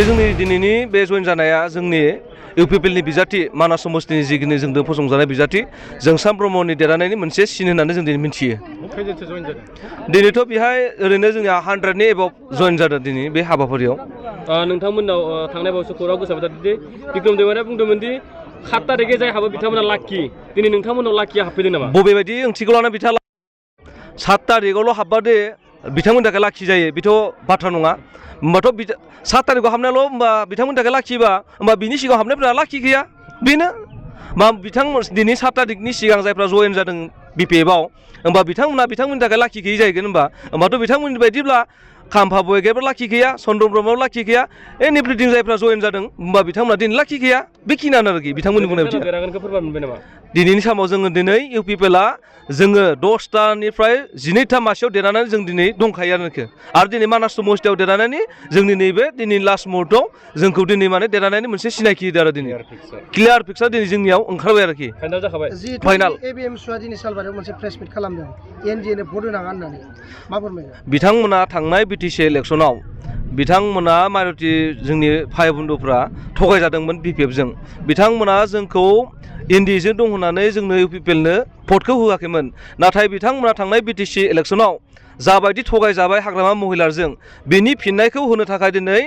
जोंनि दिनैनि बे जइन जानाया जोंनि इउपिपिएलनि बिजाथि मानास समष्टिनि जिखिनि जोंजों फसंजानाय बिजाथि जोंसार ब्रह्मनि देरहानायनि मोनसे सिन होननानै जों दिनै मिथियो। दिनैथ' बेहाय ओरैनो जोंनिया 100नि एबाव जइन जादों दिनै बे हाबाफारियाव। नोंथांमोननाव थांनाय बावैसो खौरां गोसारदि बिक्रम दैमारिया बुंदोंमोन दि 7 तारिखै जाय हाबो बिथांमोना लाखि दिनै नोंथांमोननाव लाखिया हाबफैदों नामा? बबेबायदि ओंथिखौ लाना बिथाङा 7 तारिखआवल' हाबबादे बिथांमोननि थाखाय लाखि जायो बेथ' बाथ्रा नङा। होमबाथ' 7 तारिखआव हाबनायाल' होमबा बिथांमोननि थाखाय लाखिबा होमबा बिनि सिगाङाव हाबनायफोरा लाखि गैया बेनो मा बिथांमोन दिनै 7 तारिखनि सिगां जायफ्रा जइन जादों बिपिएफआव होमबा बिथांमोननि थाखाय लाखि गैयै जाहैगोन होमबाथ' बिथांमोननि बायदिब्ला खाम्फा बयगेबो लाखि गैया चन्द्र ब्रह्मआव लाखि गैया एनिफ्रिथिं जायफ्रा जइन जादों होमबा बिथांमोना दिनै लाखि गैया बेखिनियानो आरोखि बिथांमोननि बुंनाय बायदिया। दिनैनि सानाव जोङो दिनै इउपिपिएलआ जोङो 10टानिफ्राय 12टा मासियाव देरहानानै जों दिनै दंखायो आरो दिनै मानास समष्टियाव देरहानायनि जोंनि नैबे दिनै लास्ट मुहुर्तआव जोंखौ दिनै माने देरहानायनि मोनसे सिनायथि होदों आरो दिनै क्लियार पिक्सार दिनै जोंनियाव ओंखारबाय आरोखि फाइनाल जाखाबाय। फाइनाल एबिएमसुआ दिनै सालबारियाव मोनसे प्रेस मिट खालामदों एनडिएनो भट होनाङा होननानै मा फोरमायगोन? बिथांमोना थांनाय बिटिसि इलेक्सनाव बिथांमोना माइनरिटि जोंनि भाइ बन्धुफ्रा थगायजादोंमोन बिपिएफजों। बिथांमोना जोंखौ एनडिएजों दं होननानै जोंनो इउपिपिएलनो भटखौ होआखैमोन। नाथाय बिथांमोना थांनाय बिटिसि इलेक्सनाव जाबायदि थगायजाबाय हाग्रामा महिलारजों बेनि फिननायखौ होनो थाखाय दिनै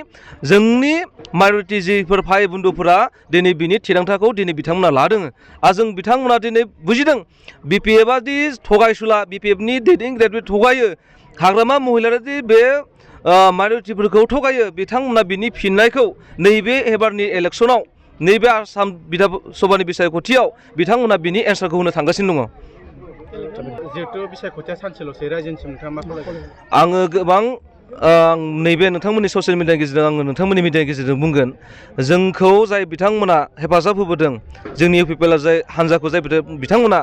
जोंनि माइनरिटि जिफोर भाइ बन्धुफोरा दिनै बिनि थिरांथाखौ दिनै बिथांमोना लादों आरो जों बिथांमोना दिनै बुजिदों बिपिएफआ दि थगायसुला बिपिएफनि दैदेनगिरिया थगायो हाग्रामा महिलारादि बे माइनरिटिफोरखौ थगायो बिथांमोना बिनि फिननायखौ नैबे एबारनि इलेक्सनाव नैबे आसाम बिधानसभानि बिसायख'थियाव बिथांमोना बिनि एन्सारखौ होनो थांगासिनो दङ। जिहेतु बिसायख'थिया सानसेल'सै रायजोनिसिम नोंथाङा मा खालामगोन? आङो गोबां नैबे नोंथांमोननि ससियेल मिडियानि गेजेरजों आङो नोंथांमोननि मिडियानि गेजेरजों बुंगोन जोंखौ जाय बिथांमोना हेफाजाब होबोदों जोंनि इउपिपिएलआ जाय हान्जाखौ जाय बिथांमोना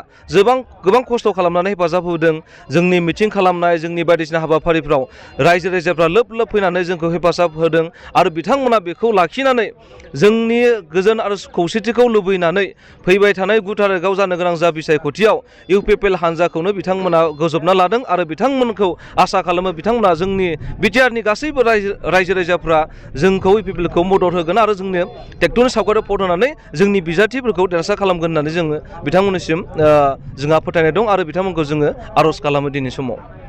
गोबां खस्थ' खालामनानै हेफाजाब होबोदों जोंनि मिटिं खालामनाय जोंनि बायदिसिना हाबाफारिफ्राव रायजो राजाफ्रा लोब लोब फैनानै जोंखौ हेफाजाब होदों आरो बिथांमोना बेखौ लाखिनानै जोंनि गोजोन आरो खौसेथिखौ लुबैनानै फैबाय थानाय 9 तारिखआव जानो गोनां जा बिसायख'थियाव इउपिपिएल हान्जाखौनो बिथांमोना गोजबना लादों आरो बिथांमोनखौ आसा खालामो बिथांमोना जोंनि बिटिआरनि गासैबो रायजो राजाफ्रा जोंखौ इउपिपिएलखौ मदद होगोन आरो जोंनो टेक्ट'निक सावगारियाव भट होनानै जोंनि बिजाथिफोरखौ देरहासार खालामगोन होननानै जोङो बिथांमोननिसिम जोंहा फोथायनाय दं आरो बिथांमोनखौ जोङो आर'ज खालामो दिनै समाव।